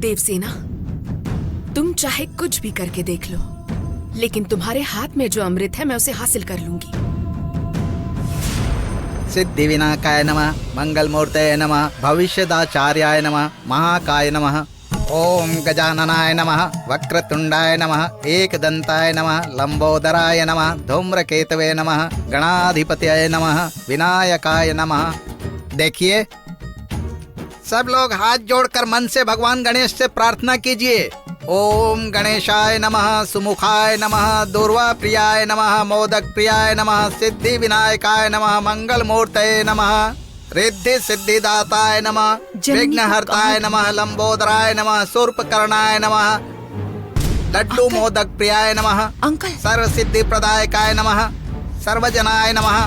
देवसेना, तुम चाहे कुछ भी करके देख लो, लेकिन तुम्हारे हाथ में जो अमृत है मैं उसे हासिल कर लूंगी। सिद्धि विनायकाय नमः, मंगल मूर्तये नमः, भविष्यदाचार्याय नमः, महाकाय नमः, ओम गजाननाय नमः, वक्रतुंडाय नमः, एकदंताय नमः, लंबोदराय नमः, धूम्रकेतवे नमः, गणाधिपतये नमः, विनायकाय नमः। देखिए, सब लोग हाथ जोड़कर मन से भगवान गणेश से प्रार्थना कीजिए। ओम गणेशाय नमः, सुमुखाय नमः, दूर्वा प्रियाय नमः, मोदक प्रियाय नमः, सिद्धि विनायकाय नमः, मंगल मूर्तये नमः, रिद्धि सिद्धिदाताय नमः, विघ्नहर्ताय नमः, लंबोदराय नमः, शूर्पकर्णाय नमः, लड्डू मोदक प्रियाय नमः, अंकल, सर्व सिद्धि प्रदायकाय नमः, सर्वजनाय नमः,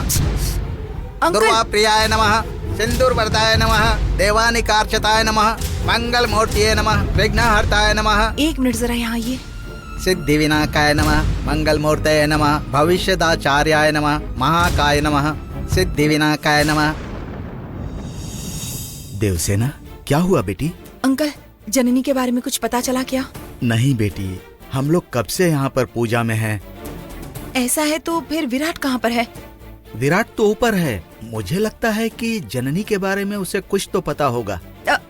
दुर्वा प्रियाय नमः, सिंदूर वरदाय नमः, देवानिकार्चताय नमः, मंगल मूर्तये नमः, विघ्नहर्ताय नमः। एक मिनट जरा यहाँ आइए। सिद्धि विनायकाय नमः, मंगल मूर्तये नमः, भविष्यदाचार्याय नमः, महाकाय नमः, सिद्धि विनायकाय नमः। देवसेना, क्या हुआ बेटी? अंकल, जननी के बारे में कुछ पता चला क्या? नहीं बेटी, हम लोग कब से यहाँ पर पूजा में हैं। ऐसा है तो फिर विराट कहाँ पर है? विराट तो ऊपर है। मुझे लगता है कि जननी के बारे में उसे कुछ तो पता होगा।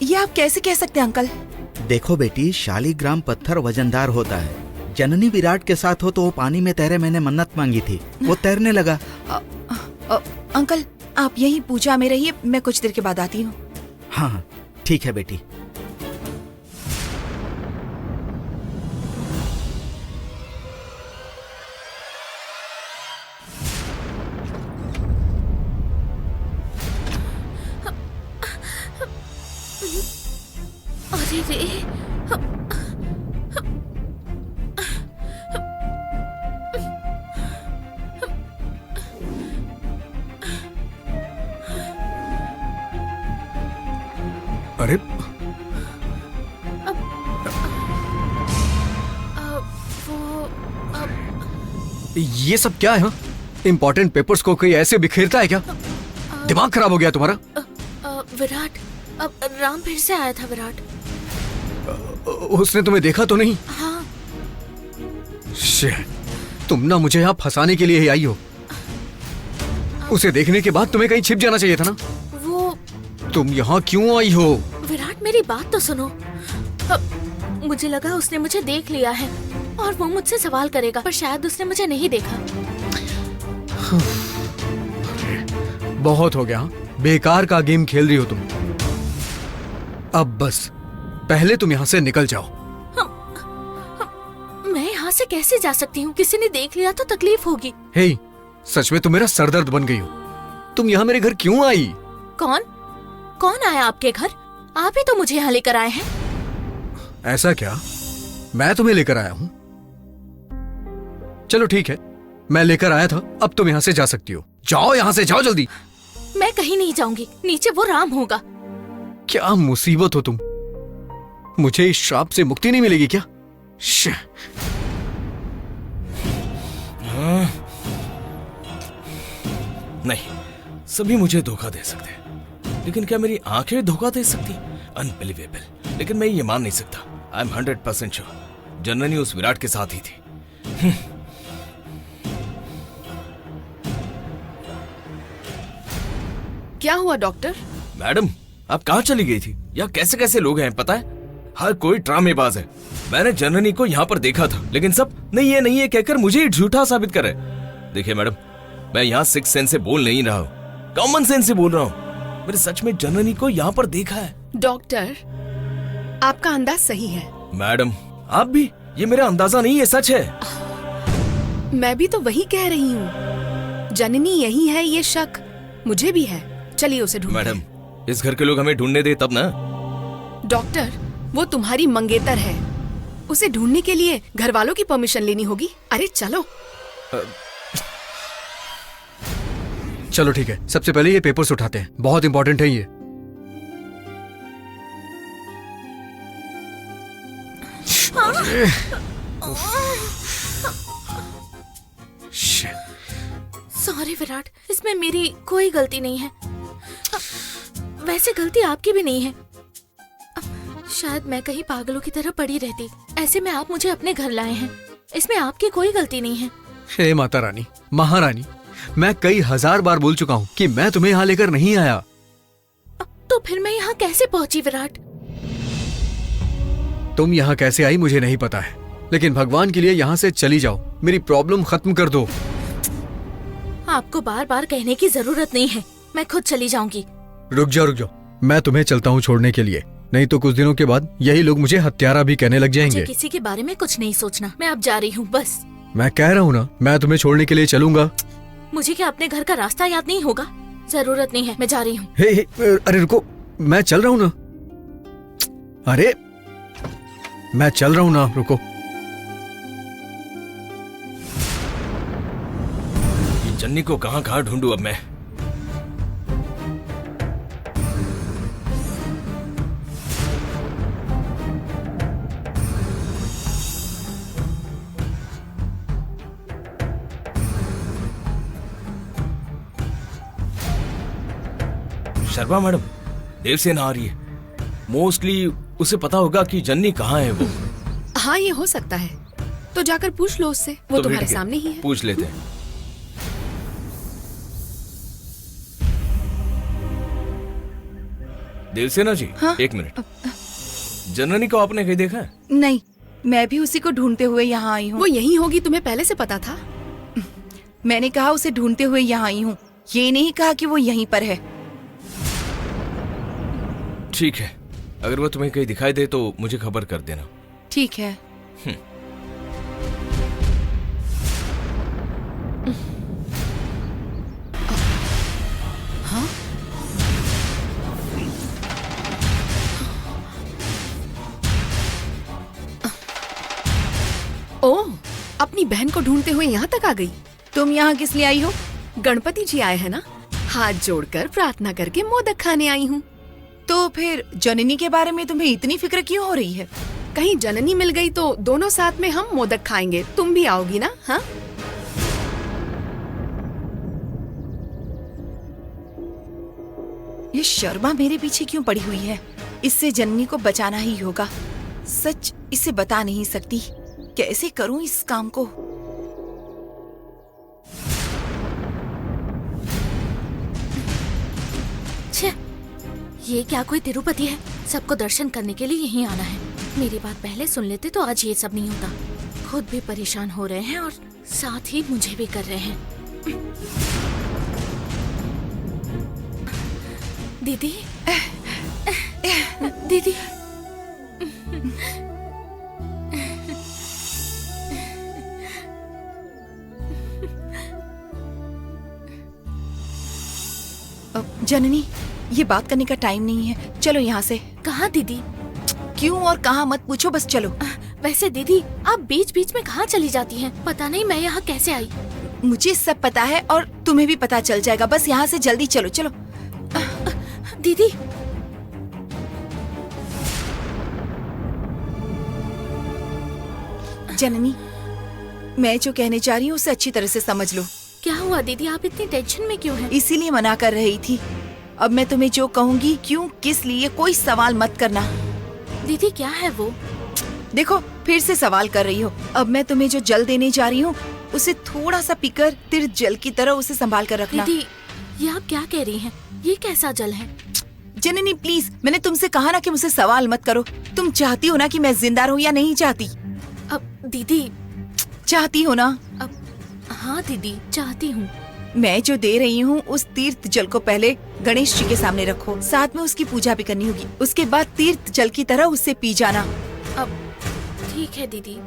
ये आप कैसे कह सकते हैं अंकल? देखो बेटी, शालिग्राम पत्थर वजनदार होता है। जननी विराट के साथ हो तो वो पानी में तैरे, मैंने मन्नत मांगी थी, वो तैरने लगा। अंकल, आप यहीं पूजा में रहिए, मैं कुछ देर के बाद आती हूँ। हाँ, ठीक है बेटी। अरे रे, अरे ये सब क्या है? हाँ, इम्पोर्टेंट पेपर्स को कोई ऐसे बिखेरता है क्या? दिमाग खराब हो गया तुम्हारा? विराट, राम फिर से आया था। विराट, उसने तुम्हें देखा तो नहीं? हाँ। तुम ना मुझे यहाँ फंसाने के लिए ही आई हो। उसे देखने के बाद तुम्हें कहीं छिप जाना चाहिए था ना। वो तुम यहाँ क्यों आई हो? विराट, मेरी बात तो सुनो। मुझे लगा उसने मुझे देख लिया है और वो मुझसे सवाल करेगा, पर शायद उसने मुझे नहीं देखा। बहुत हो गया, बेकार का गेम खेल रही हो तुम। अब बस पहले तुम यहाँ से निकल जाओ। मैं यहाँ से कैसे जा सकती हूँ? किसी ने देख लिया तो तकलीफ होगी। हे, सच में तुम मेरा सरदर्द बन गई हो। तुम यहाँ मेरे घर क्यों आई? कौन कौन आया आपके घर? आप ही तो मुझे यहाँ लेकर आए हैं। ऐसा क्या? मैं तुम्हें लेकर आया हूँ? चलो ठीक है, मैं लेकर आया था, अब तुम यहाँ से जा सकती हो। जाओ यहाँ से, जाओ जल्दी। मैं कहीं नहीं जाऊंगी, नीचे वो राम होगा। क्या मुसीबत हो तुम? मुझे इस श्राप से मुक्ति नहीं मिलेगी क्या? नहीं, सभी मुझे धोखा दे सकते हैं, लेकिन क्या मेरी आंखें धोखा दे सकती? अनबिलीवेबल। लेकिन मैं ये मान नहीं सकता। आई एम 100% श्योर जननी उस विराट के साथ ही थी। क्या हुआ डॉक्टर? मैडम, आप कहाँ चली गई थी? यहाँ कैसे कैसे लोग हैं पता है? हर कोई ड्रामेबाज है। मैंने जननी को यहाँ पर देखा था, लेकिन सब नहीं है नहीं है कहकर मुझे ही झूठा साबित कर रहे। देखिए मैडम, मैं यहाँ सिक्स सेंस से बोल नहीं रहा हूँ, कॉमन सेंस से बोल रहा हूँ। मैंने सच में जननी को यहाँ पर देखा है। डॉक्टर, आपका अंदाज सही है। मैडम, आप भी? ये मेरा अंदाजा नहीं है, सच है। मैं भी तो वही कह रही हूँ। जननी यही है, ये शक मुझे भी है। चलिए उसे ढूंढते हैं। मैडम, इस घर के लोग हमें ढूंढने दे तब ना। डॉक्टर, वो तुम्हारी मंगेतर है, उसे ढूंढने के लिए घर वालों की परमिशन लेनी होगी। अरे चलो। चलो ठीक है, सबसे पहले ये पेपर्स उठाते हैं, बहुत इंपॉर्टेंट है ये। सॉरी विराट, इसमें मेरी कोई गलती नहीं है। वैसे गलती आपकी भी नहीं है। शायद मैं कहीं पागलों की तरह पड़ी रहती। ऐसे में आप मुझे अपने घर लाए हैं, इसमें आपकी कोई गलती नहीं है। हे माता रानी, महारानी, मैं कई हजार बार बोल चुका हूँ कि मैं तुम्हें यहाँ लेकर नहीं आया। तो फिर मैं यहाँ कैसे पहुँची विराट? तुम यहाँ कैसे आई मुझे नहीं पता है, लेकिन भगवान के लिए यहाँ से चली जाओ, मेरी प्रॉब्लम खत्म कर दो। आपको बार बार कहने की जरूरत नहीं है, मैं खुद चली जाऊंगी। रुक जाओ, मैं तुम्हें चलता हूँ छोड़ने के लिए, नहीं तो कुछ दिनों के बाद यही लोग मुझे हत्यारा भी कहने लग जाएंगे। मुझे किसी के बारे में कुछ नहीं सोचना, मैं अब जा रही हूँ बस। मैं कह रहा हूँ ना, मैं तुम्हें छोड़ने के लिए चलूंगा। मुझे क्या अपने घर का रास्ता याद नहीं होगा? जरूरत नहीं है, मैं जा रही हूँ। हे, अरे रुको, मैं चल रहा हूँ ना। अरे मैं चल रहा हूँ ना, रुको। जन्नी को कहाँ कहाँ ढूंढूं अब मैं? शर्मा मैडम, देवसेना आ रही है। मोस्टली उसे पता होगा कि जन्नी कहाँ है वो। हाँ, ये हो सकता है, तो जाकर पूछ लो उससे, वो तो तुम्हारे ठीक है, सामने ही है। पूछ लेते हैं। देवसेना जी, हाँ? एक मिनट। जननी को आपने कहीं देखा है? नहीं, मैं भी उसी को ढूंढते हुए यहाँ आई हूँ। वो यहीं होगी, तुम्हें पहले से पता था? मैंने कहा उसे ढूंढते हुए यहाँ आई हूँ, ये नहीं कहा कि वो यहीं पर है। ठीक है, अगर वो तुम्हें कहीं दिखाई दे तो मुझे खबर कर देना। ठीक है। हाँ? ओह, अपनी बहन को ढूंढते हुए यहाँ तक आ गई। तुम यहाँ किस लिए आई हो? गणपति जी आए हैं ना, हाथ जोड़कर प्रार्थना करके मोदक खाने आई हूँ। तो फिर जननी के बारे में तुम्हें इतनी फिक्र क्यों हो रही है? कहीं जननी मिल गई तो दोनों साथ में हम मोदक खाएंगे। तुम भी आओगी ना? हाँ, ये शर्मा मेरे पीछे क्यों पड़ी हुई है? इससे जननी को बचाना ही होगा। सच इसे बता नहीं सकती, कैसे करूं इस काम को? छे, ये क्या कोई तिरुपति है? सबको दर्शन करने के लिए यहीं आना है। मेरी बात पहले सुन लेते तो आज ये सब नहीं होता। खुद भी परेशान हो रहे हैं और साथ ही मुझे भी कर रहे हैं। दीदी, दीदी, जननी, ये बात करने का टाइम नहीं है, चलो यहाँ से। कहाँ दीदी? क्यों और कहाँ मत पूछो, बस चलो। वैसे दीदी, आप बीच बीच में कहाँ चली जाती हैं? पता नहीं मैं यहाँ कैसे आई। मुझे सब पता है और तुम्हें भी पता चल जाएगा, बस यहाँ से जल्दी चलो। चलो दीदी, जननी, मैं जो कहने जा रही हूँ उसे अच्छी तरह से समझ लो। क्या हुआ दीदी? आप इतनी टेंशन में क्यों हैं? इसीलिए मना कर रही थी। अब मैं तुम्हें जो कहूँगी, क्यों, किस लिए, कोई सवाल मत करना। दीदी क्या है वो? देखो, फिर से सवाल कर रही हो। अब मैं तुम्हें जो जल देने जा रही हूँ उसे थोड़ा सा पीकर तीर्थ जल की तरह उसे संभाल कर रखना। दीदी, ये आप क्या कह रही हैं? ये कैसा जल है? जननी प्लीज, मैंने तुमसे कहा ना कि मुझसे सवाल मत करो। तुम चाहती हो ना कि मैं जिंदा रहूं या नहीं चाहती? अब दीदी, चाहती हो ना? अब हाँ दीदी, चाहती हूँ। मैं जो दे रही हूँ उस तीर्थ जल को पहले गणेश जी के सामने रखो, साथ में उसकी पूजा भी करनी होगी। उसके बाद तीर्थ जल की तरह उससे पी जाना। अब ठीक है दीदी।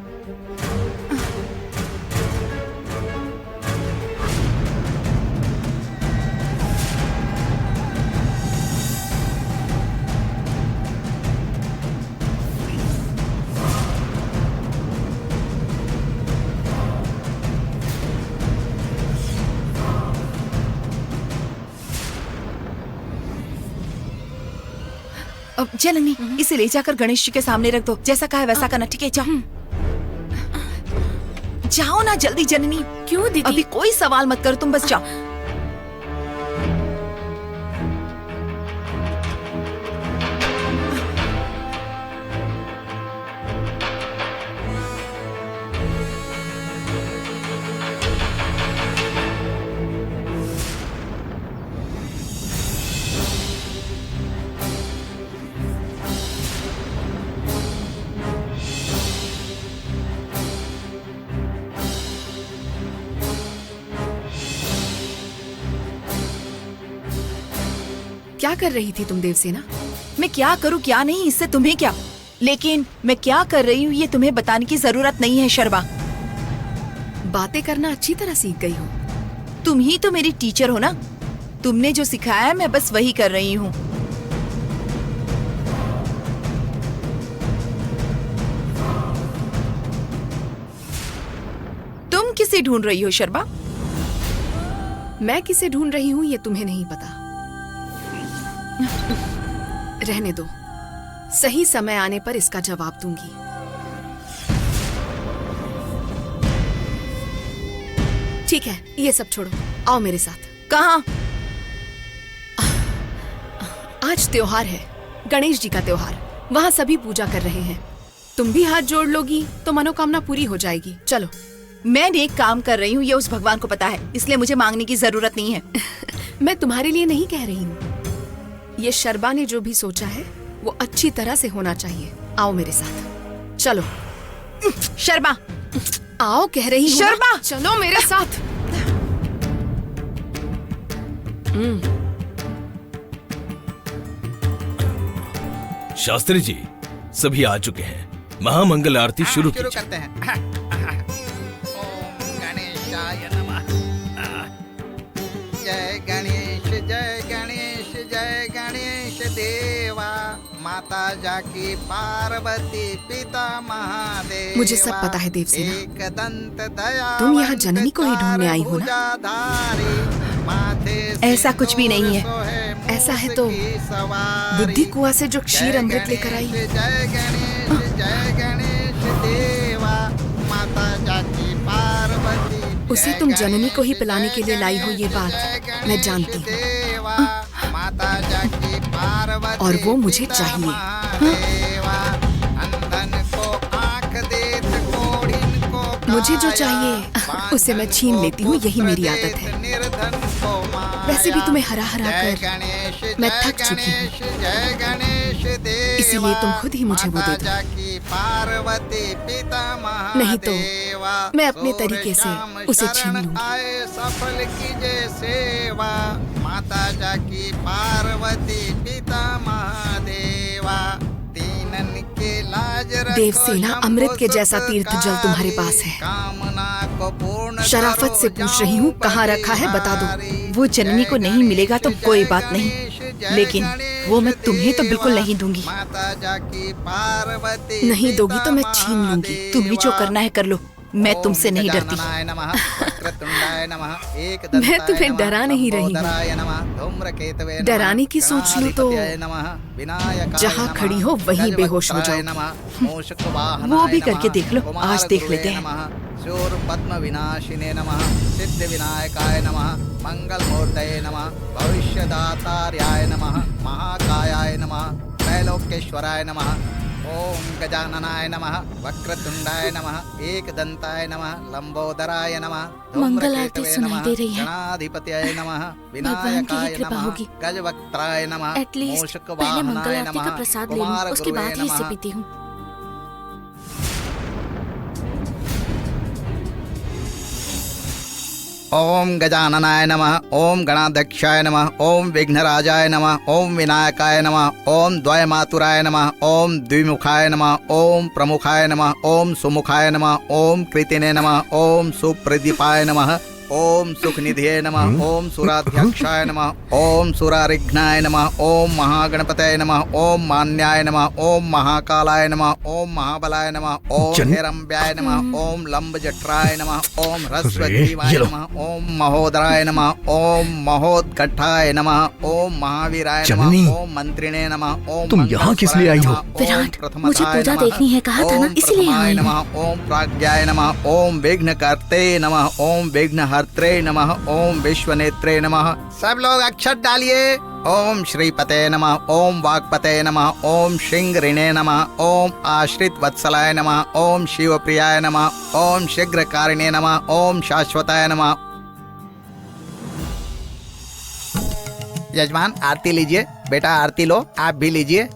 अब जननी, इसे ले जाकर गणेश जी के सामने रख दो। जैसा कहा है वैसा करना, ठीक है? जाओ जाओ ना जल्दी जननी। क्यों दीदी? अभी कोई सवाल मत करो, तुम बस जाओ। क्या कर रही थी तुम देवसेना? मैं क्या करूँ क्या नहीं इससे तुम्हें क्या, लेकिन मैं क्या कर रही हूँ ये तुम्हें बताने की जरूरत नहीं है शर्मा। बातें करना अच्छी तरह सीख गई हो। तुम ही तो मेरी टीचर हो ना, तुमने जो सिखाया है मैं बस वही कर रही हूँ। तुम किसे ढूंढ रही हो शर्मा? मैं किसे ढूंढ रही हूँ ये तुम्हें नहीं पता। रहने दो, सही समय आने पर इसका जवाब दूंगी। ठीक है, ये सब छोड़ो, आओ मेरे साथ। कहाँ? आज त्योहार है, गणेश जी का त्योहार। वहाँ सभी पूजा कर रहे हैं। तुम भी हाथ जोड़ लोगी तो मनोकामना पूरी हो जाएगी। चलो। मैं नेक काम कर रही हूँ ये उस भगवान को पता है, इसलिए मुझे मांगने की जरूरत नहीं है। मैं तुम्हारे लिए नहीं कह रही हूँ। ये शर्मा ने जो भी सोचा है वो अच्छी तरह से होना चाहिए। आओ मेरे साथ, चलो। शर्मा, आओ कह रही हूँ। शर्मा! चलो मेरे साथ। शास्त्री जी, सभी आ चुके हैं। महामंगल आरती शुरू शुरू कीजिए। करते हैं। ओम गणेशाय नमः। जय गणेश जय गणेश जय गणेश देवा, माता जाकी पार्वती पिता महादेव। मुझे सब पता है देवसेना। एक दंत दया, तुम यहाँ जननी को ही ढूंढने आई हो ना? ऐसा कुछ भी नहीं है। ऐसा है तो बुद्धि कुआं से जो क्षीर अमृत लेकर आई। जय गणेश देवा, माता जाकी पार्वती। उसे तुम जननी को ही पिलाने के लिए लाई हो, ये बात मैं जानती हूँ। माता जाकी पार्वती, और वो मुझे चाहिए। मुझे जो चाहिए उसे मैं छीन लेती हूँ, यही मेरी आदत है। वैसे भी तुम्हें हरा हरा कर मैं थक चुकी हूँ, इसीलिए तुम खुद ही मुझे वो दे दो। नहीं तो मैं अपने तरीके से उसे छीन लूंगी। सफल कीजिए सेवा, माता जाकी पार्वती पिता महादेवा। तीनन के लाज रखो, देवसेना, अमृत के जैसा तीर्थ जल तुम्हारे पास है। कामना को पूर्ण शराफत से पूछ रही हूँ, कहाँ रखा है बता दो। वो जननी को नहीं मिलेगा तो कोई बात नहीं, लेकिन वो मैं तुम्हें तो बिल्कुल नहीं दूंगी। माता जाकी पार्वती नहीं दोगी तो मैं छीन लूंगी। तुम्हें जो करना है कर लो, मैं तुमसे नहीं डरती। मैं तुम्हें डरा नहीं रही हूँ। डराने की सोच लूं तो जहाँ खड़ी हो वहीं बेहोश हो जाओ। वो भी करके देख लो, आज देख लेते हैं। शूर पद्म विनाशिने नमः, सिद्ध विनायकाय नमः, मंगल मूर्तये नमः, भविष्यदातार्याय नमः, महाकायाय नमः, त्रैलोक्येश्वराय नमः। ओम गजाननाय नमः, वक्रतुंडाय नमः, एकदंताय नमः, लंबोदराय नमः, मंगल आरती सुनाई दे रही है। गणाधिपतये नमः, भगवान की ही विनायकाय कृपा नमः, होगी। गजवक्त्राय नमः, एटलीस्ट मूषक पहले मंगल वाहनाय आरती का नमः, प्रसाद ले लूं, कुमार उसके बाद ही गुरुवे इसे नमः। पीती हूँ। ओम गजाननाय नमः, ओम गणाध्यक्षाय नमः, ओम विघ्नराजाय नमः, ओम विनायकाय नमः, ओम द्वयमातुराय नमः, ओम द्विमुखाय नमः, ओम प्रमुखाय नमः, ओम सुमुखाय नमः, ओम कृतिने नमः, ओम सुप्रदीपाय नमः, ओम सुखनिधिये नमः, ओम सुराध्यक्षाय नमः, ओम सुरारिघ्नाय नमः, ओम महागणपतये नमः, ओम मान्याय नमः, ओम महाकालाय नमः, ओम महाबलाय नमः, ओम जन- हिरंब्याय नमः, ओम लंबजठराय नमः, ओम ह्रस्वग्रीवाय ये लो। नमः, ओम महोदराय नमः, ओम महोदघट्टाय नमः, ओम महावीराय जननी, नमः, ओम मंत्रिणे नमः, ओम तुम यहाँ किस लिए आई हो? विराट, मुझे पूजा देखनी है, कहा था ना, इसलिए आई हूँ। नमः, ओम प्राज्ञाय नमः, ओम विघ्नकर्ते नमः, ओम विघ्नहर्त्रे नमः, ओम विश्वनेत्रे नमः। सब लोग अक्षर डालिए। ओम श्रीपते नमः, ओम वाक्पते नमः, ओम श्रृंगरिणे नमः, ओम आश्रित वत्सलाय नमः, ओम शिवप्रियाय नमः, ओम शीघ्रकारिणे नमः, ओम शाश्वताय नमः। यजमान आरती लीजिए। बेटा आरती लो, आप भी लीजिए।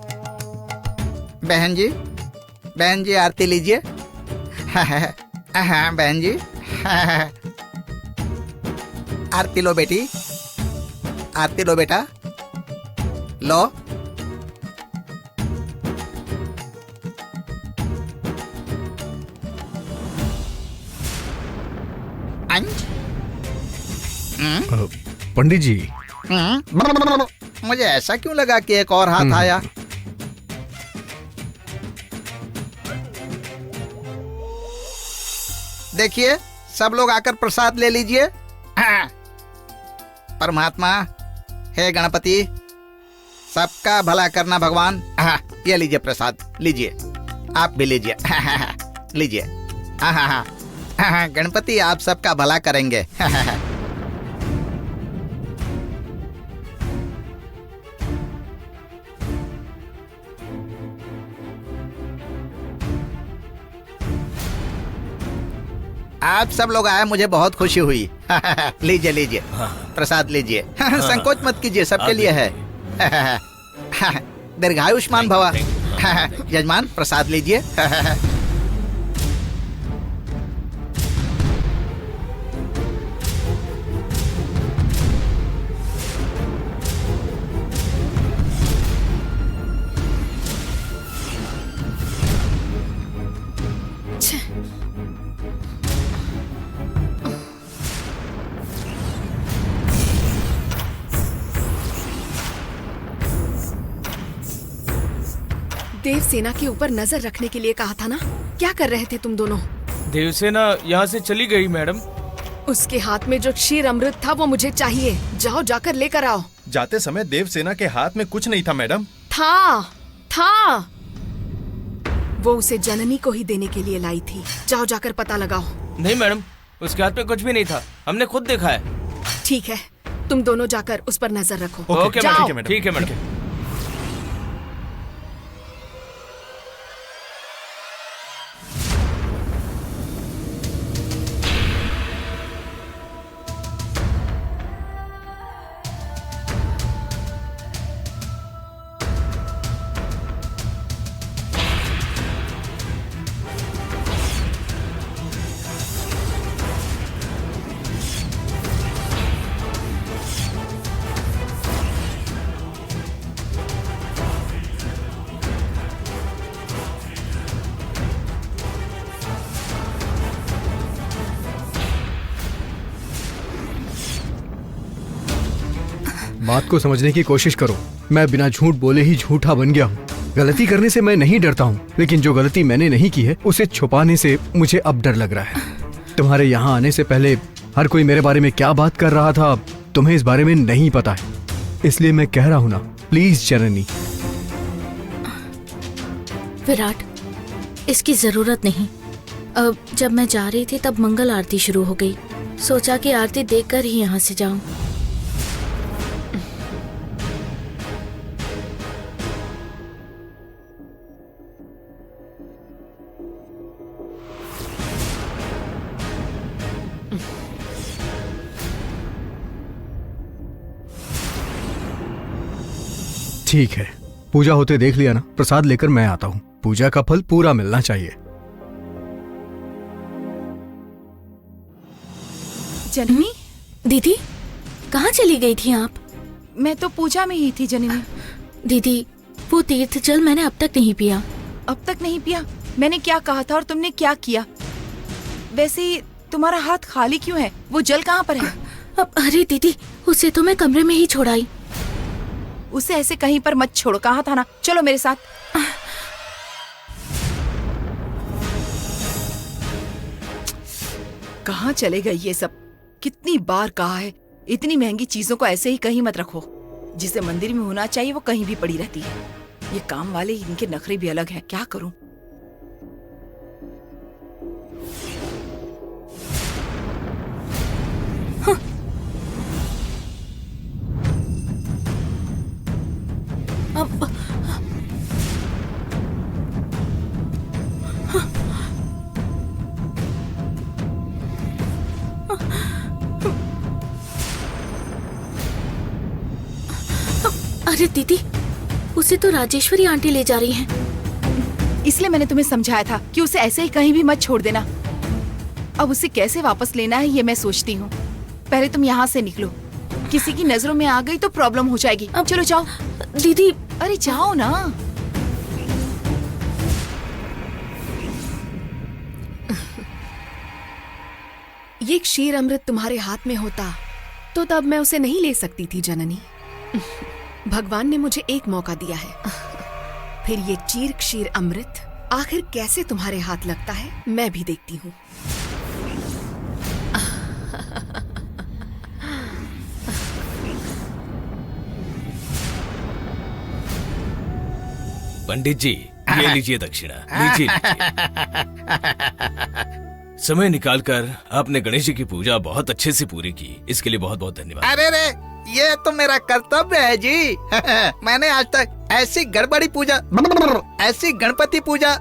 बहन जी आरती लीजिए। हाँ बहन जी। आरती लो बेटी, आरती लो बेटा। लो। पंडित जी, मुझे ऐसा क्यों लगा कि एक और हाथ आया? देखिए, सब लोग आकर प्रसाद ले लीजिए। परमात्मा, हे गणपति, सबका भला करना भगवान। ये लीजिए प्रसाद, लीजिए, आप भी लीजिए। लीजिए। गणपति आप सबका भला करेंगे। आप सब लोग आए, मुझे बहुत खुशी हुई। लीजिए लीजिए, प्रसाद लीजिए। संकोच मत कीजिए, सबके लिए है। दीर्घायुष्मान भवा। यजमान, प्रसाद लीजिए। देवसेना के ऊपर नजर रखने के लिए कहा था ना? क्या कर रहे थे तुम दोनों? देवसेना यहाँ से चली गई मैडम। उसके हाथ में जो क्षीर अमृत था वो मुझे चाहिए। जाओ, जाकर लेकर आओ। जाते समय देवसेना के हाथ में कुछ नहीं था मैडम। था। वो उसे जननी को ही देने के लिए लाई थी। जाओ, जाकर पता लगाओ। नहीं मैडम, उसके हाथ में कुछ भी नहीं था, हमने खुद देखा है। ठीक है, तुम दोनों जाकर उस पर नजर रखो। ओके जाओ। मैडम, ठीक है मैडम। बात को समझने की कोशिश करो। मैं बिना झूठ बोले ही झूठा बन गया हूँ। गलती करने से मैं नहीं डरता हूँ, लेकिन जो गलती मैंने नहीं की है उसे छुपाने से मुझे अब डर लग रहा है। तुम्हारे यहाँ आने से पहले हर कोई मेरे बारे में क्या बात कर रहा था तुम्हें इस बारे में नहीं पता है, इसलिए मैं कह रहा हूँ ना, प्लीज जननी। विराट, इसकी जरूरत नहीं। अब जब मैं जा रही थी तब मंगल आरती शुरू हो गई। सोचा कि आरती देखकर ही यहाँ से जाऊं। ठीक है, पूजा होते देख लिया ना, प्रसाद लेकर मैं आता हूँ। पूजा का फल पूरा मिलना चाहिए। जननी, दीदी, कहाँ चली गई थी आप? मैं तो पूजा में ही थी जननी। दीदी, वो तीर्थ जल मैंने अब तक नहीं पिया। अब तक नहीं पिया? मैंने क्या कहा था और तुमने क्या किया? वैसे तुम्हारा हाथ खाली क्यों है? वो जल कहाँ पर है? अरे दीदी, उसे तो मैं कमरे में ही छोड़ाई। उसे ऐसे कहीं पर मत छोड़ो, कहा था ना। चलो मेरे साथ। कहाँ चले गए ये सब? कितनी बार कहा है, इतनी महंगी चीजों को ऐसे ही कहीं मत रखो। जिसे मंदिर में होना चाहिए वो कहीं भी पड़ी रहती है। ये काम वाले, इनके नखरे भी अलग हैं। क्या करूं? अरे दीदी, उसे तो राजेश्वरी आंटी ले जा रही हैं। इसलिए मैंने तुम्हें समझाया था कि उसे ऐसे ही कहीं भी मत छोड़ देना। अब उसे कैसे वापस लेना है ये मैं सोचती हूँ। पहले तुम यहाँ से निकलो। किसी की नजरों में आ गई तो प्रॉब्लम हो जाएगी। अब चलो जाओ। दीदी अरे जाओ ना। ये क्षीर अमृत तुम्हारे हाथ में होता तो तब मैं उसे नहीं ले सकती थी जननी। भगवान ने मुझे एक मौका दिया है। फिर ये चीर क्षीर अमृत आखिर कैसे तुम्हारे हाथ लगता है मैं भी देखती हूँ। पंडित जी, ये लीजिए दक्षिणा। लीजिए समय निकालकर आपने गणेश जी की पूजा बहुत अच्छे से पूरी की, इसके लिए बहुत बहुत धन्यवाद। अरे रे, ये तो मेरा कर्तव्य है जी। मैंने आज तक ऐसी गड़बड़ी पूजा, ऐसी गणपति पूजा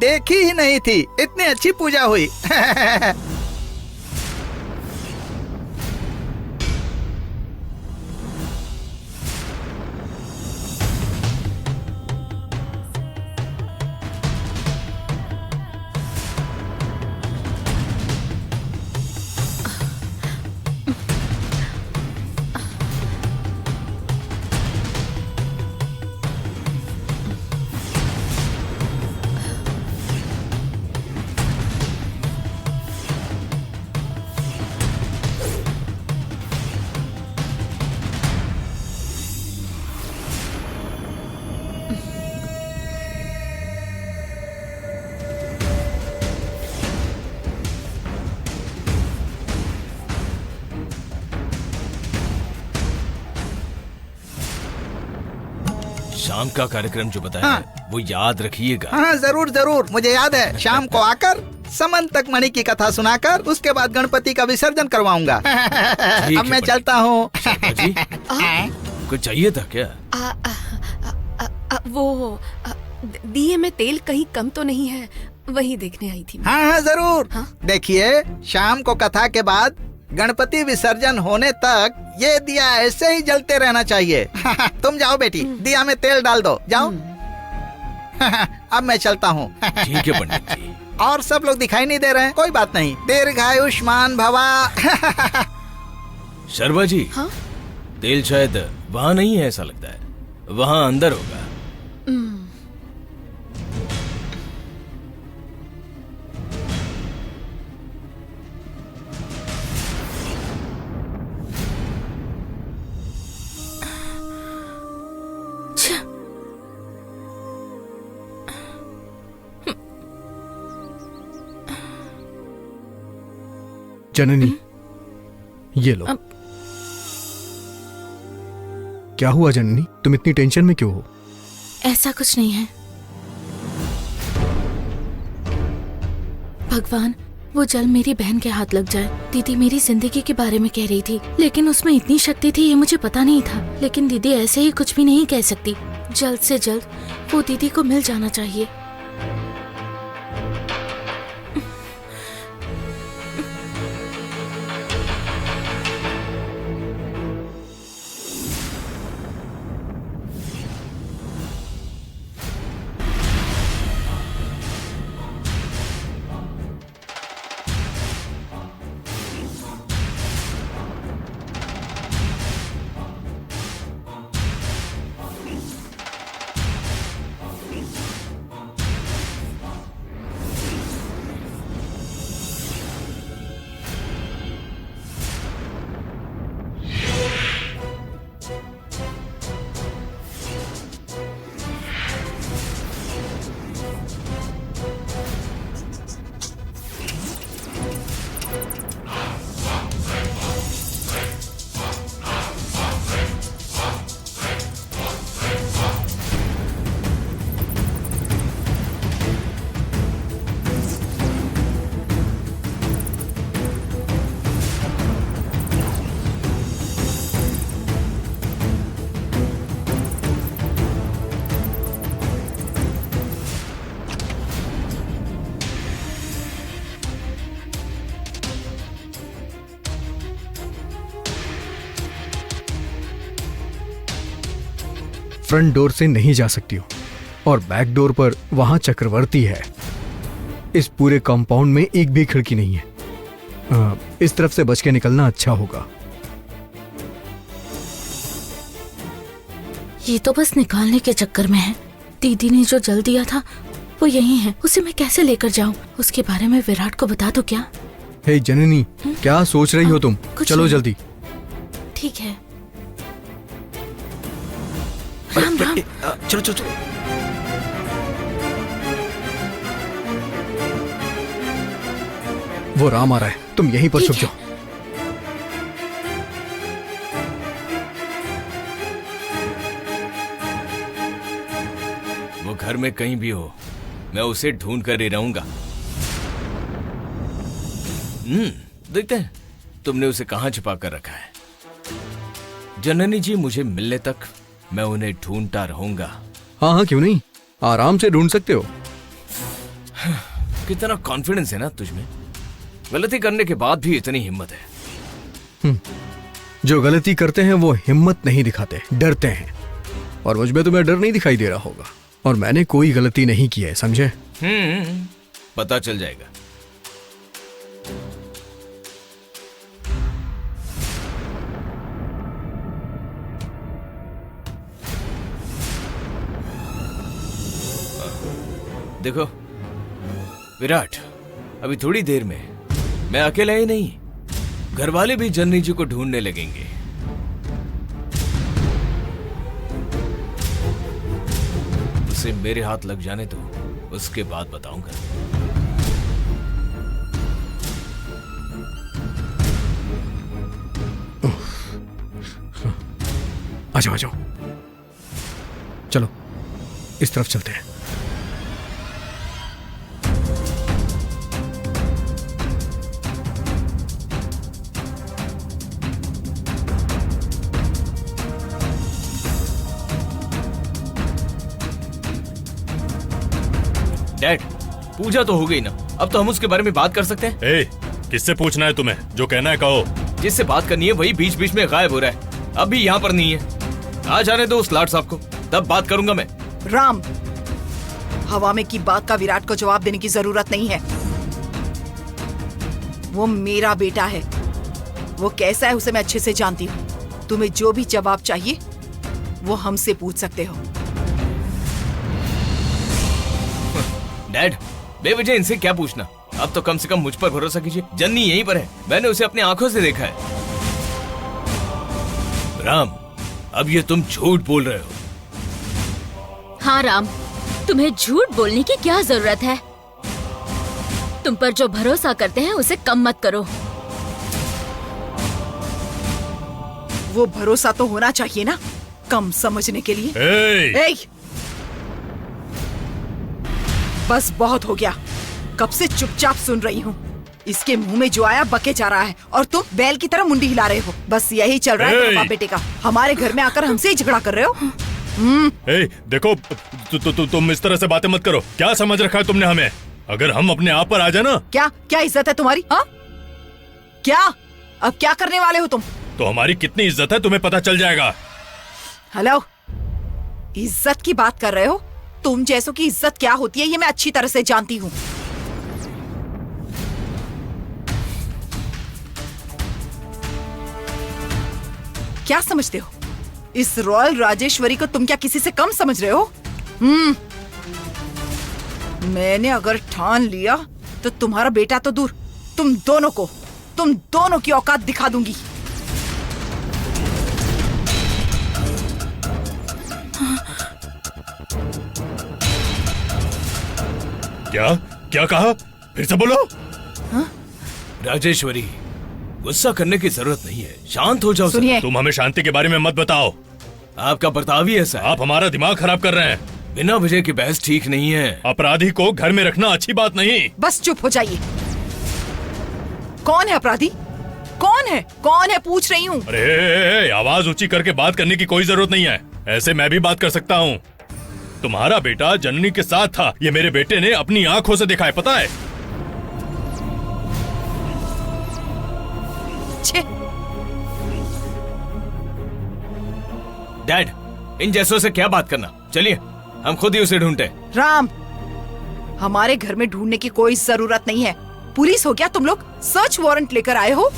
देखी ही नहीं थी। इतनी अच्छी पूजा हुई। शाम का कार्यक्रम जो बताया हाँ। है, वो याद रखिएगा। हाँ जरूर जरूर, मुझे याद है। शाम को आकर समंतक मणि की कथा सुनाकर उसके बाद गणपति का विसर्जन करवाऊंगा। ठीक अब है मैं पंडित। चलता हूँ। शर्मा जी, कुछ चाहिए था क्या? दिए में तेल कहीं कम तो नहीं है, वही देखने आई थी मैं। हाँ हाँ जरूर। हाँ? देखिए, शाम को कथा के बाद गणपति विसर्जन होने तक ये दिया ऐसे ही जलते रहना चाहिए। तुम जाओ बेटी, दिया में तेल डाल दो, जाओ। अब मैं चलता हूँ। ठीक है पंडित जी। और सब लोग दिखाई नहीं दे रहे हैं, कोई बात नहीं। दीर्घायुष्मान भवा। शर्मा जी, हाँ? तेल शायद वहाँ नहीं है, ऐसा लगता है वहाँ अंदर होगा। जननी, ये लो। क्या हुआ जननी, तुम इतनी टेंशन में क्यों हो? ऐसा कुछ नहीं है। भगवान, वो जल मेरी बहन के हाथ लग जाए। दीदी मेरी जिंदगी के बारे में कह रही थी, लेकिन उसमें इतनी शक्ति थी ये मुझे पता नहीं था। लेकिन दीदी ऐसे ही कुछ भी नहीं कह सकती। जल्द से जल्द वो दीदी को मिल जाना चाहिए। फ्रंट डोर से नहीं जा सकती हो और बैक डोर पर वहां चक्रवर्ती है। इस पूरे कंपाउंड में एक भी खिड़की नहीं है। इस तरफ से बच के निकलना अच्छा होगा। ये तो बस निकालने के चक्कर में है। दीदी ने जो जल दिया था वो यही है, उसे मैं कैसे लेकर जाऊं? उसके बारे में विराट को बता दो क्या? हे जननी, क्या सोच रही हो तुम? कुछ चलो नहीं। जल्दी। ठीक है। राम राम। चलो चलो चलो। वो राम आ रहा है, तुम यहीं पर ठीक छुप है। जाओ। वो घर में कहीं भी हो, मैं उसे ढूंढ कर ही रहूंगा। देखते हैं तुमने उसे कहां छिपा कर रखा है। जननी जी, मुझे मिलने तक मैं उन्हें ढूंढता रहूंगा। हाँ हाँ, क्यों नहीं, आराम से ढूंढ सकते हो। कितना कॉन्फिडेंस है ना तुझमें। गलती करने के बाद भी इतनी हिम्मत है। जो गलती करते हैं वो हिम्मत नहीं दिखाते, डरते हैं। और मुझ में तुम्हें डर नहीं दिखाई दे रहा होगा। और मैंने कोई गलती नहीं की है, समझे? पता चल जाएगा। देखो विराट, अभी थोड़ी देर में मैं अकेला ही नहीं, घर वाले भी जननी जी को ढूंढने लगेंगे। उसे मेरे हाथ लग जाने दो, उसके बाद बताऊंगा। आ जाओ आ जाओ, चलो इस तरफ चलते हैं। डैड, पूजा तो हो गई ना, अब तो हम उसके बारे में बात कर सकते हैं। ए, किससे पूछना है तुम्हें? जो कहना है कहो। जिससे बात करनी है वही बीच बीच में गायब हो रहा है, अभी यहाँ पर नहीं है। आ जाने दो उस लाट साहब को, तब बात करूंगा मैं। राम, हवा में की बात का विराट को जवाब देने की जरूरत नहीं है। वो मेरा बेटा है, वो कैसा है उसे मैं अच्छे से जानती हूँ। तुम्हें जो भी जवाब चाहिए वो हमसे पूछ सकते हो। डैड, बेवजह इनसे क्या पूछना। अब तो कम से कम मुझ पर भरोसा कीजिए, जन्नी यहीं पर है, मैंने उसे अपनी आंखों से देखा है। राम, अब ये तुम झूठ बोल रहे हो। हाँ राम, तुम्हें झूठ बोलने की क्या जरूरत है? तुम पर जो भरोसा करते हैं उसे कम मत करो। वो भरोसा तो होना चाहिए ना, कम समझने के लिए। ए! बस बहुत हो गया, कब से चुपचाप सुन रही हूँ। इसके मुंह में जो आया बके जा रहा है और तुम बैल की तरह मुंडी हिला रहे हो। बस यही चल रहा है तुम्हारे बाप बेटे का। हमारे घर में आकर हमसे ही झगड़ा कर रहे हो। ए, देखो तुम इस तरह से बातें मत करो। क्या समझ रखा है तुमने हमें? अगर हम अपने आप पर आ जाए ना। क्या क्या इज्जत है तुम्हारी? हाँ, क्या अब क्या करने वाले हो तुम? तो हमारी कितनी इज्जत है तुम्हें पता चल जाएगा। हेलो, इज्जत की बात कर रहे हो? तुम जैसों की इज्जत क्या होती है ये मैं अच्छी तरह से जानती हूँ। क्या समझते हो? इस रॉयल राजेश्वरी को तुम क्या किसी से कम समझ रहे हो? मैंने अगर ठान लिया तो तुम्हारा बेटा तो दूर, तुम दोनों की औकात दिखा दूंगी। क्या क्या कहा? फिर से बोलो। राजेश्वरी, गुस्सा करने की जरूरत नहीं है, शांत हो जाओ। सुनिए, तुम हमें शांति के बारे में मत बताओ। आपका बर्ताव ही ऐसा है। आप हमारा दिमाग खराब कर रहे हैं। बिना वजह की बहस ठीक नहीं है। अपराधी को घर में रखना अच्छी बात नहीं। बस चुप हो जाइए। कौन है अपराधी? कौन है पूछ रही हूँ। अरे आवाज ऊंची करके बात करने की कोई जरूरत नहीं है, ऐसे मैं भी बात कर सकता हूँ। तुम्हारा बेटा जननी के साथ था, ये मेरे बेटे ने अपनी आंखों से देखा है, पता है? छे, डैड, इन जैसों से क्या बात करना, चलिए हम खुद ही उसे ढूंढते। राम, हमारे घर में ढूंढने की कोई जरूरत नहीं है। पुलिस हो क्या तुम लोग? सर्च वारंट लेकर आए हो?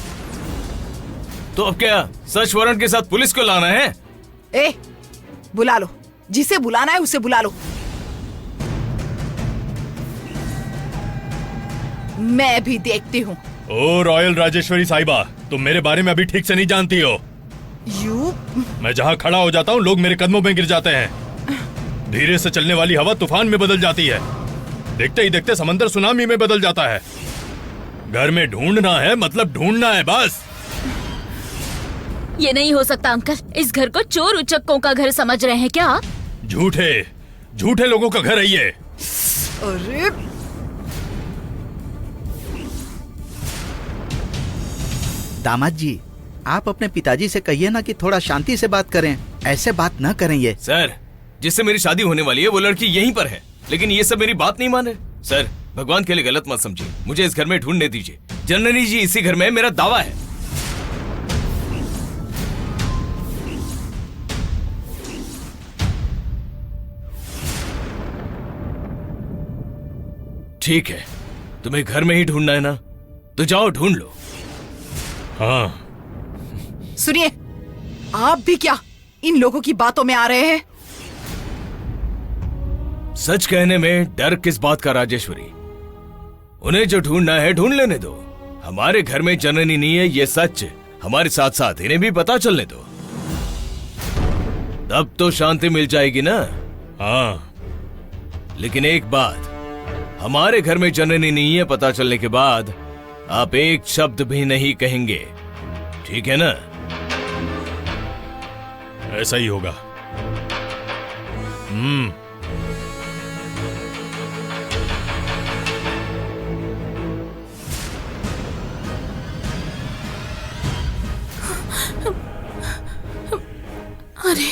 तो अब क्या सर्च वारंट के साथ पुलिस को लाना है? बुला लो, जिसे बुलाना है उसे बुला लो। मैं भी देखती हूँ। ओ रॉयल राजेश्वरी साहिबा, तुम मेरे बारे में अभी ठीक से नहीं जानती हो। यू मैं जहाँ खड़ा हो जाता हूँ लोग मेरे कदमों में गिर जाते हैं। धीरे से चलने वाली हवा तूफान में बदल जाती है, देखते ही देखते समंदर सुनामी में बदल जाता है। घर में ढूंढना है मतलब ढूंढना है बस। ये नहीं हो सकता अंकल, इस घर को चोर उचक्कों का घर समझ रहे हैं क्या? झूठे झूठे लोगों का घर है ये। अरे दामाद जी, आप अपने पिताजी से कहिए ना कि थोड़ा शांति से बात करें, ऐसे बात न करें ये। सर, जिससे मेरी शादी होने वाली है वो लड़की यहीं पर है, लेकिन ये सब मेरी बात नहीं मान रहे। सर, भगवान के लिए गलत मत समझिए, मुझे इस घर में ढूंढने दीजिए। जननी जी इसी घर में है, मेरा दावा है। ठीक है, तुम्हें घर में ही ढूंढना है ना, तो जाओ ढूंढ लो। हाँ सुनिए, आप भी क्या इन लोगों की बातों में आ रहे हैं? सच कहने में डर किस बात का राजेश्वरी? उन्हें जो ढूंढना है ढूंढ लेने दो। हमारे घर में जननी नहीं है ये सच, हमारे साथ साथ इन्हें भी पता चलने दो, तब तो शांति मिल जाएगी ना। हाँ, लेकिन एक बात, हमारे घर में जननी नहीं है पता चलने के बाद आप एक शब्द भी नहीं कहेंगे, ठीक है ना? ऐसा ही होगा। अरे,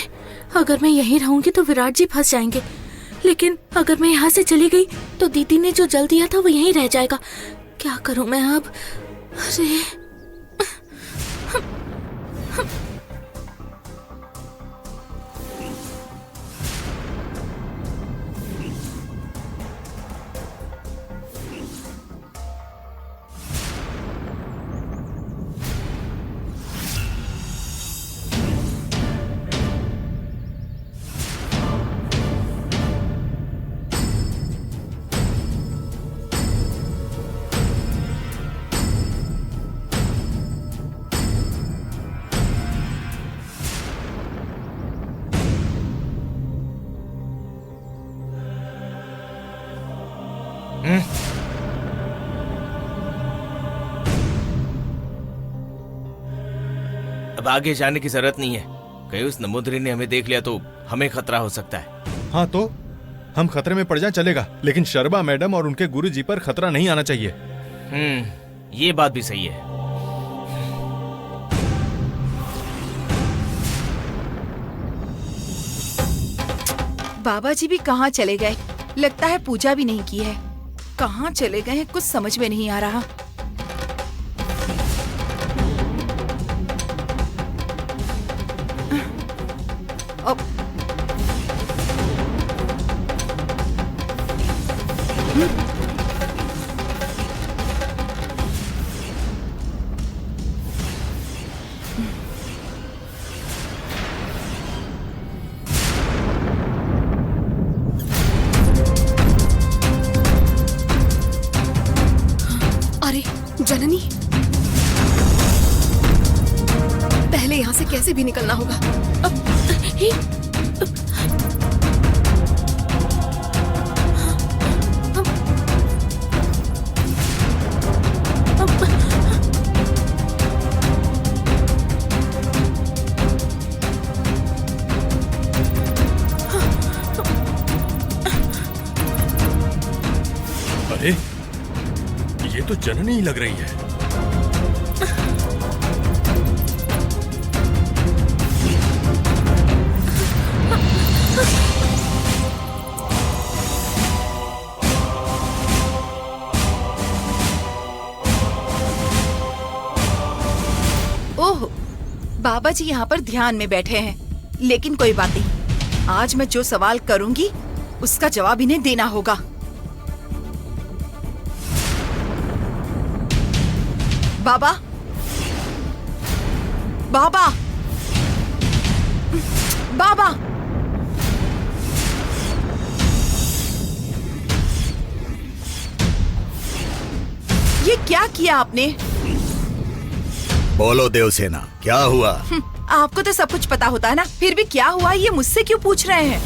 अगर मैं यहीं रहूंगी तो विराट जी फंस जाएंगे, लेकिन अगर मैं यहाँ से चली गई तो दीदी ने जो जल दिया था वो यहीं रह जाएगा। क्या करूं मैं अब? अरे अब आगे जाने की जरूरत नहीं है, कहीं उस नमोदरी ने हमें देख लिया तो हमें खतरा हो सकता है। हाँ, तो हम खतरे में पड़ जाएं चलेगा, लेकिन शर्मा मैडम और उनके गुरुजी पर खतरा नहीं आना चाहिए। ये बात भी सही है। बाबा जी भी कहाँ चले गए? लगता है पूजा भी नहीं की है। कहाँ चले गए हैं कुछ समझ में नहीं आ रहा। अब अरे जननी, पहले यहाँ से कैसे भी निकलना होगा। अरे, ये तो जननी ही लग रही है। ओह, बाबा जी यहाँ पर ध्यान में बैठे हैं, लेकिन कोई बात नहीं। आज मैं जो सवाल करूंगी उसका जवाब इन्हें देना होगा। बाबा, बाबा, बाबा, ये क्या किया आपने? बोलो देवसेना, क्या हुआ? आपको तो सब कुछ पता होता है ना, फिर भी क्या हुआ ये मुझसे क्यों पूछ रहे हैं?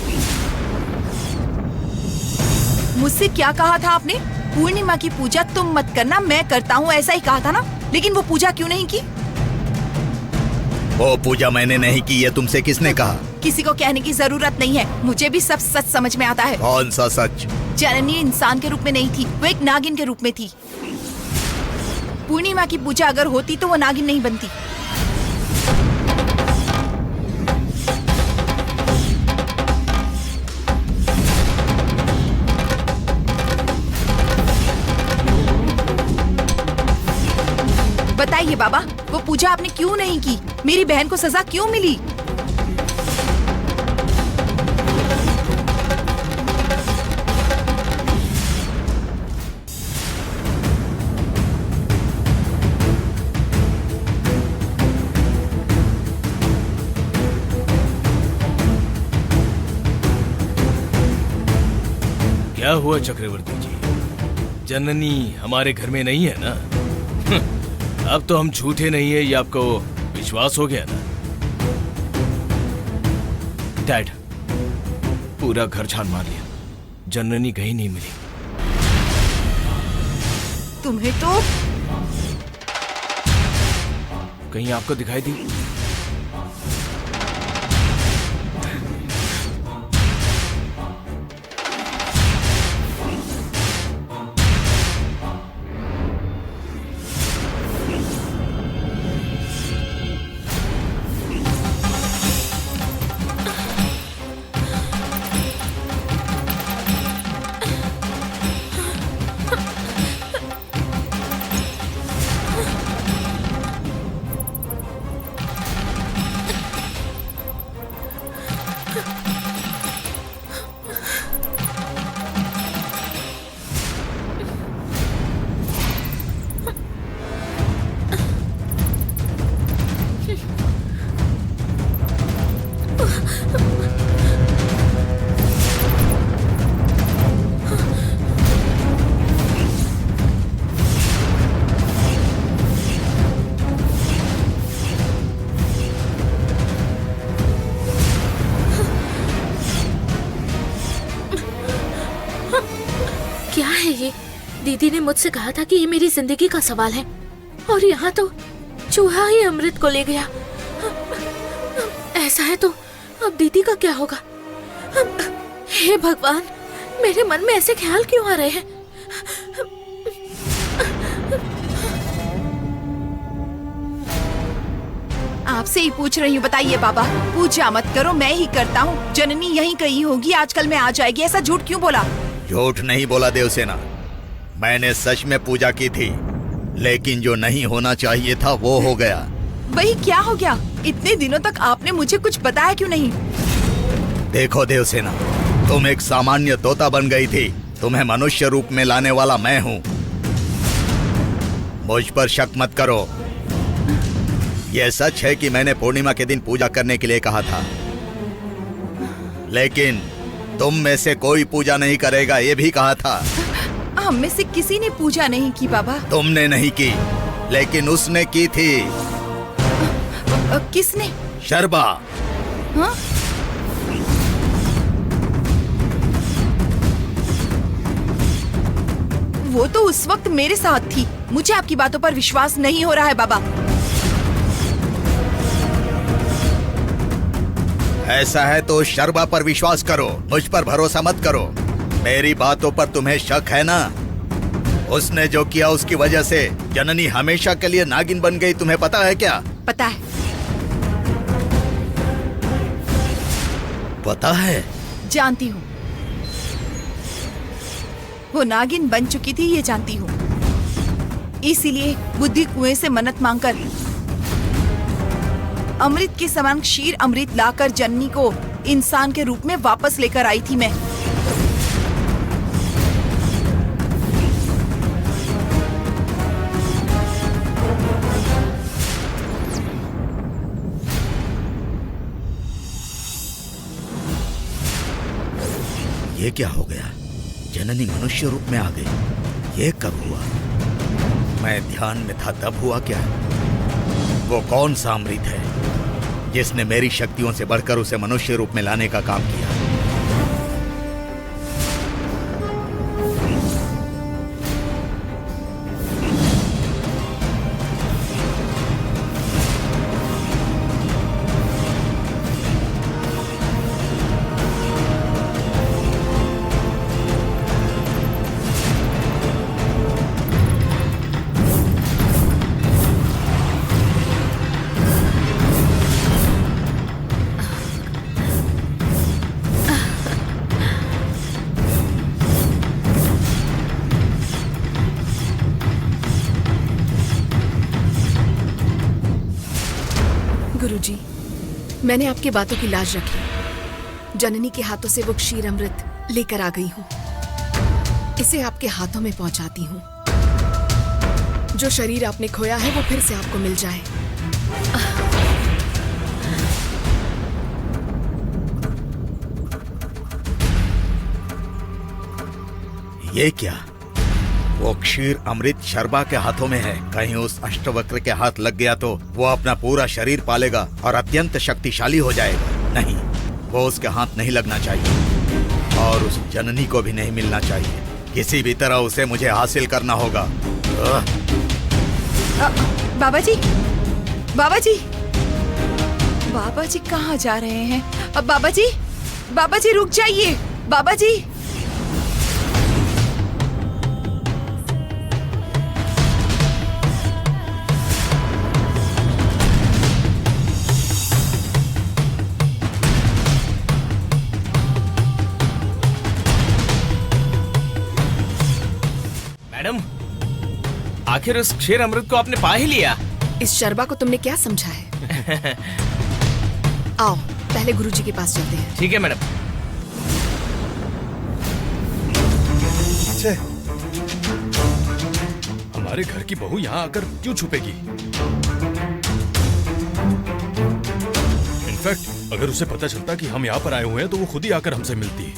मुझसे क्या कहा था आपने? पूर्णिमा की पूजा तुम मत करना, मैं करता हूँ, ऐसा ही कहा था ना। लेकिन वो पूजा क्यों नहीं की? वो पूजा मैंने नहीं की, ये तुमसे किसने कहा? किसी को कहने की जरूरत नहीं है, मुझे भी सब सच समझ में आता है। कौन सा सच? जननी इंसान के रूप में नहीं थी, वो एक नागिन के रूप में थी। पूर्णिमा की पूजा अगर होती तो वो नागिन नहीं बनती। बताइए बाबा, वो पूजा आपने क्यों नहीं की? मेरी बहन को सजा क्यों मिली? क्या हुआ चक्रवर्ती जी? जननी हमारे घर में नहीं है ना? अब तो हम झूठे नहीं है, ये आपको विश्वास हो गया ना? डैड, पूरा घर छान मार लिया, जननी कहीं नहीं मिली। तुम्हें तो कहीं आपको दिखाई दी? क्या है ये? दीदी ने मुझसे कहा था कि ये मेरी जिंदगी का सवाल है, और यहाँ तो चूहा ही अमृत को ले गया। ऐसा है तो अब दीदी का क्या होगा? हे भगवान, मेरे मन में ऐसे ख्याल क्यों आ रहे हैं? आपसे ही पूछ रही हूँ, बताइए बाबा। पूजा मत करो, मैं ही करता हूँ। जननी यहीं कहीं होगी, आजकल में आ जाएगी। ऐसा झूठ क्यों बोला? झूठ नहीं बोला देवसेना, मैंने सच में पूजा की थी, लेकिन जो नहीं होना चाहिए था वो हो गया। वही क्या हो गया? इतने दिनों तक आपने मुझे कुछ बताया क्यों नहीं? देखो देवसेना, तुम एक सामान्य तोता बन गई थी, तुम्हें मनुष्य रूप में लाने वाला मैं हूँ। मुझ पर शक मत करो। यह सच है कि मैंने पूर्णिमा के दिन पूजा करने के लिए कहा था, लेकिन तुम में से कोई पूजा नहीं करेगा ये भी कहा था। हम में से किसी ने पूजा नहीं की बाबा। तुमने नहीं की, लेकिन उसने की थी। किसने? शर्बा। हाँ? वो तो उस वक्त मेरे साथ थी। मुझे आपकी बातों पर विश्वास नहीं हो रहा है बाबा। ऐसा है तो शर्बा पर विश्वास करो, मुझ पर भरोसा मत करो। मेरी बातों पर तुम्हें शक है ना? उसने जो किया उसकी वजह से जननी हमेशा के लिए नागिन बन गई, तुम्हें पता है क्या? पता है। पता है? जानती हूँ। वो नागिन बन चुकी थी, ये जानती हूँ। इसीलिए बुद्धि कुएं से मन्नत मांगकर अमृत के समान क्षीर अमृत लाकर जननी को इंसान के रूप में वापस लेकर आई थी मैं। ये क्या हो गया? जननी मनुष्य रूप में आ गई, ये कब हुआ? मैं ध्यान में था तब हुआ क्या? वो कौन सा अमृत है जिसने मेरी शक्तियों से बढ़कर उसे मनुष्य रूप में लाने का काम किया? गुरुजी, मैंने आपकी बातों की लाज रखी। जननी के हाथों से वो क्षीर अमृत लेकर आ गई हूँ। इसे आपके हाथों में पहुंचाती हूँ। जो शरीर आपने खोया है वो फिर से आपको मिल जाए। ये क्या? वो क्षीर अमृत शर्बा के हाथों में है। कहीं उस अष्टवक्र के हाथ लग गया तो वो अपना पूरा शरीर पालेगा और अत्यंत शक्तिशाली हो जाएगा। नहीं, वो उसके हाथ नहीं लगना चाहिए और उस जननी को भी नहीं मिलना चाहिए। किसी भी तरह उसे मुझे हासिल करना होगा। बाबा जी, बाबा जी, बाबा जी कहाँ जा रहे हैं? बाबा जी रुक जाइए। बाबा जी, मैडम, आखिर उस क्षीर अमृत को आपने पा ही लिया। इस शर्बा को तुमने क्या समझा है? आओ, पहले गुरुजी के पास चलते हैं। ठीक है मैडम। हमारे घर की बहू यहाँ आकर क्यों छुपेगी? इनफैक्ट अगर उसे पता चलता कि हम यहाँ पर आए हुए हैं तो वो खुद ही आकर हमसे मिलती।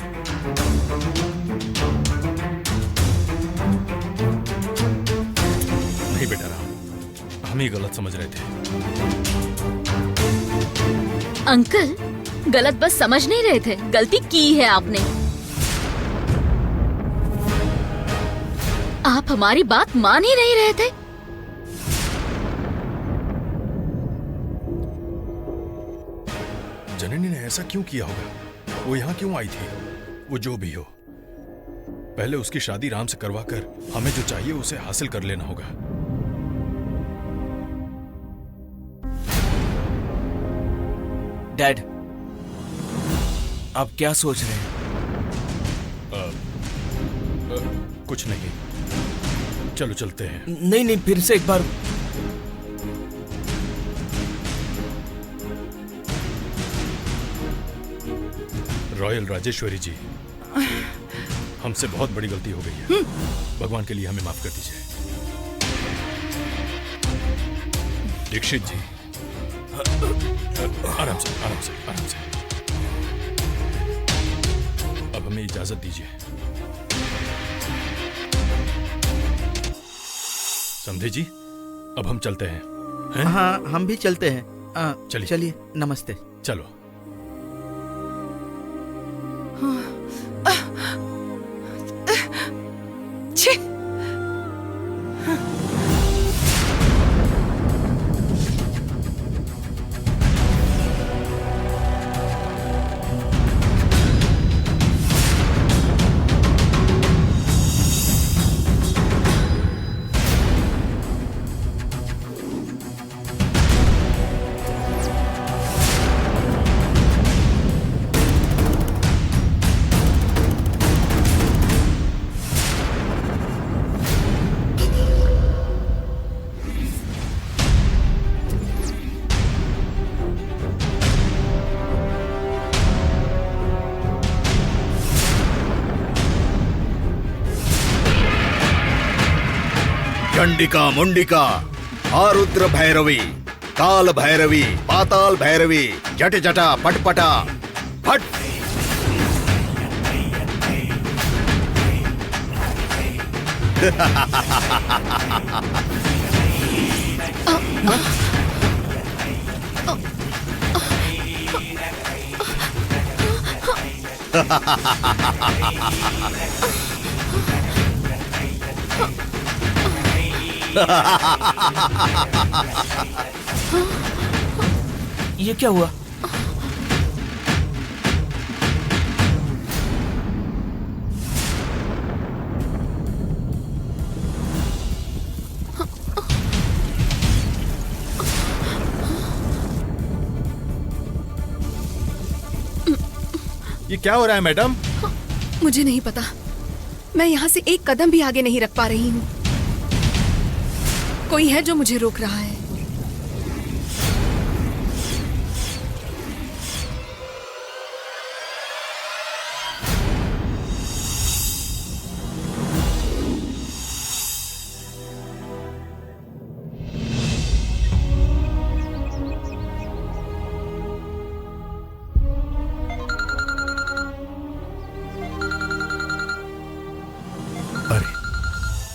नहीं बेटा राम, हम ही गलत समझ रहे थे। अंकल, गलत बस समझ नहीं रहे थे, गलती की है आपने। आप हमारी बात मान ही नहीं रहे थे। जननी ने ऐसा क्यों किया होगा? वो यहाँ क्यों आई थी? वो जो भी हो, पहले उसकी शादी राम से करवाकर हमें जो चाहिए उसे हासिल कर लेना होगा। डैड, आप क्या सोच रहे हैं? कुछ नहीं, चलो चलते हैं। नहीं नहीं, फिर से एक बार। रॉयल राजेश्वरी जी, हमसे बहुत बड़ी गलती हो गई है। भगवान के लिए हमें माफ कर दीजिए। दीक्षित जी, आराम से आराम से आराम से। अब हमें इजाजत दीजिए। समझे जी, अब हम चलते हैं। हाँ, हम भी चलते हैं। चलिए। चलिए, नमस्ते। चलो। छी! चंडिका मुंडिका, आरुद्र भैरवी, काल भैरवी, पाताल भैरवी, जट जटा पटपटा फट। ये क्या हुआ? ये क्या हो रहा है मैडम? मुझे नहीं पता, मैं यहाँ से एक कदम भी आगे नहीं रख पा रही हूँ। कोई है जो मुझे रोक रहा है।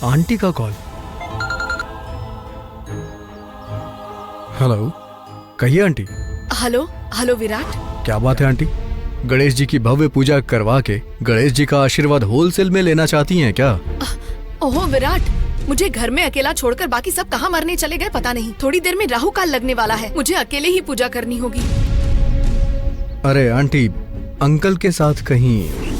आंटी का कॉल। हेलो, कहिए आंटी। Hello hello Virat. क्या बात है आंटी? गणेश जी की भव्य पूजा करवा के गणेश जी का आशीर्वाद होलसेल में लेना चाहती हैं क्या? ओहो विराट, मुझे घर में अकेला छोड़कर बाकी सब कहाँ मरने चले गए पता नहीं। थोड़ी देर में राहु काल लगने वाला है, मुझे अकेले ही पूजा करनी होगी। अरे आंटी, अंकल के साथ कहीं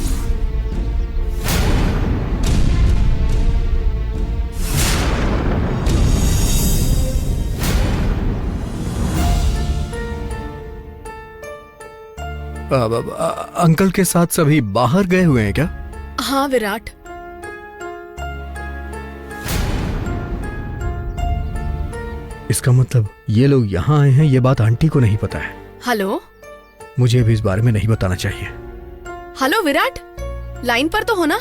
अंकल के साथ सभी बाहर गए हुए हैं क्या? हाँ विराट। इसका मतलब ये लोग यहाँ आए हैं, ये बात आंटी को नहीं पता है। हेलो, मुझे भी इस बारे में नहीं बताना चाहिए। हेलो विराट, लाइन पर तो हो ना?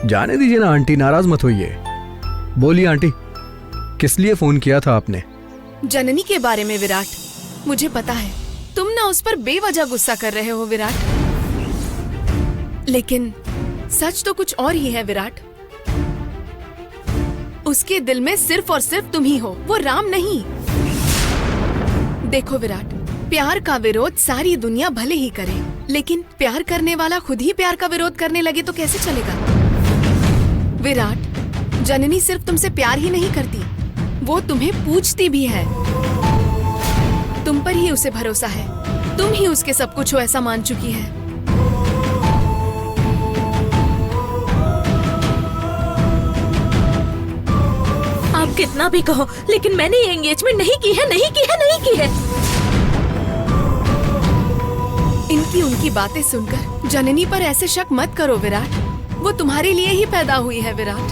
जाने दीजिए ना आंटी, नाराज मत होइए। बोलिए आंटी, किस लिए फोन किया था आपने? जननी के बारे में विराट। मुझे पता है तुम ना उस पर बेवजह गुस्सा कर रहे हो विराट, लेकिन सच तो कुछ और ही है विराट। उसके दिल में सिर्फ और सिर्फ तुम ही हो, वो राम नहीं। देखो विराट, प्यार का विरोध सारी दुनिया भले ही करे, लेकिन प्यार करने वाला खुद ही प्यार का विरोध करने लगे तो कैसे चलेगा? विराट, जननी सिर्फ तुमसे प्यार ही नहीं करती, वो तुम्हें पूछती भी है। तुम पर ही उसे भरोसा है, तुम ही उसके सब कुछ हो ऐसा मान चुकी है। आप कितना भी कहो, लेकिन मैंने ये एंगेजमेंट नहीं की है, नहीं की है, नहीं की है। इनकी उनकी बातें सुनकर जननी पर ऐसे शक मत करो विराट, वो तुम्हारे लिए ही पैदा हुई है विराट।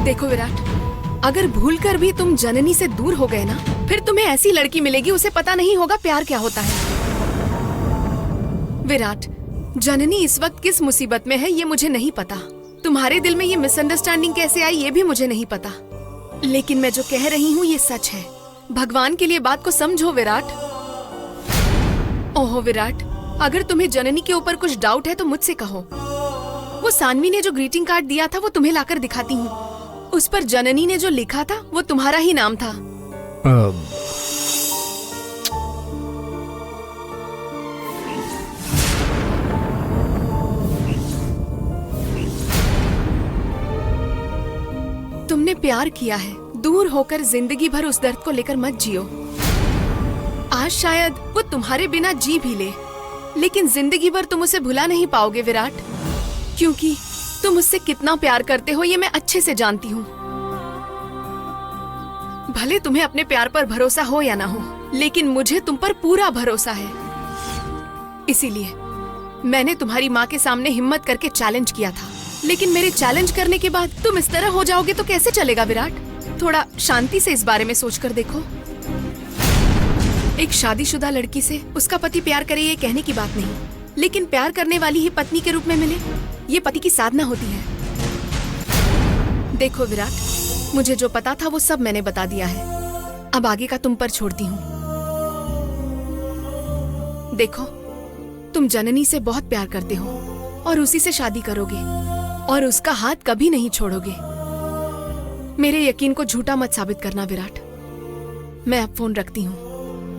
देखो विराट, अगर भूलकर भी तुम जननी से दूर हो गए ना, फिर तुम्हें ऐसी लड़की मिलेगी, उसे पता नहीं होगा प्यार क्या होता है। विराट, जननी इस वक्त किस मुसीबत में है ये मुझे नहीं पता। तुम्हारे दिल में ये मिसअंडरस्टैंडिंग कैसे आई ये भी मुझे नहीं पता, लेकिन मैं जो कह रही हूँ ये सच है। भगवान के लिए बात को समझो विराट। ओहो विराट, अगर तुम्हें जननी के ऊपर कुछ डाउट है तो मुझसे कहो। वो सानवी ने जो ग्रीटिंग कार्ड दिया था वो तुम्हें लाकर दिखाती हूँ। उस पर जननी ने जो लिखा था वो तुम्हारा ही नाम था। तुमने प्यार किया है, दूर होकर जिंदगी भर उस दर्द को लेकर मत जियो। आज शायद वो तुम्हारे बिना जी भी ले, लेकिन जिंदगी भर तुम उसे भुला नहीं पाओगे विराट, क्योंकि तुम उससे कितना प्यार करते हो ये मैं अच्छे से जानती हूँ। भले तुम्हें अपने प्यार पर भरोसा हो या ना हो, लेकिन मुझे तुम पर पूरा भरोसा है। इसीलिए मैंने तुम्हारी माँ के सामने हिम्मत करके चैलेंज किया था, लेकिन मेरे चैलेंज करने के बाद तुम इस तरह हो जाओगे तो कैसे चलेगा विराट? थोड़ा शांति से इस बारे में सोचकर देखो। एक शादीशुदा लड़की से उसका पति प्यार करे ये कहने की बात नहीं, लेकिन प्यार करने वाली ही पत्नी के रूप में मिले ये पति की साधना होती है। देखो विराट, मुझे जो पता था वो सब मैंने बता दिया है, अब आगे का तुम पर छोड़ती हूँ। देखो, तुम जननी से बहुत प्यार करते हो और उसी से शादी करोगे और उसका हाथ कभी नहीं छोड़ोगे। मेरे यकीन को झूठा मत साबित करना विराट। मैं अब फोन रखती हूँ,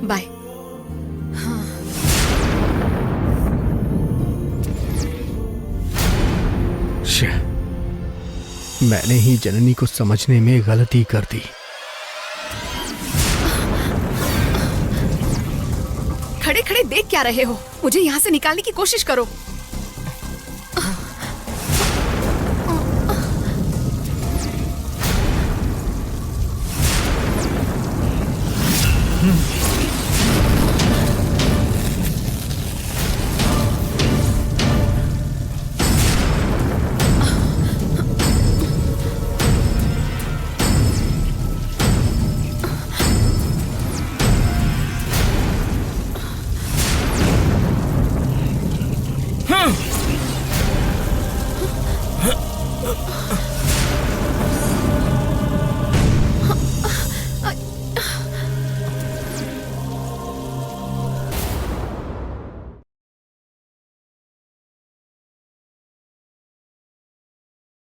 बाय। मैंने ही जननी को समझने में गलती कर दी। खड़े खड़े देख क्या रहे हो? मुझे यहाँ से निकालने की कोशिश करो।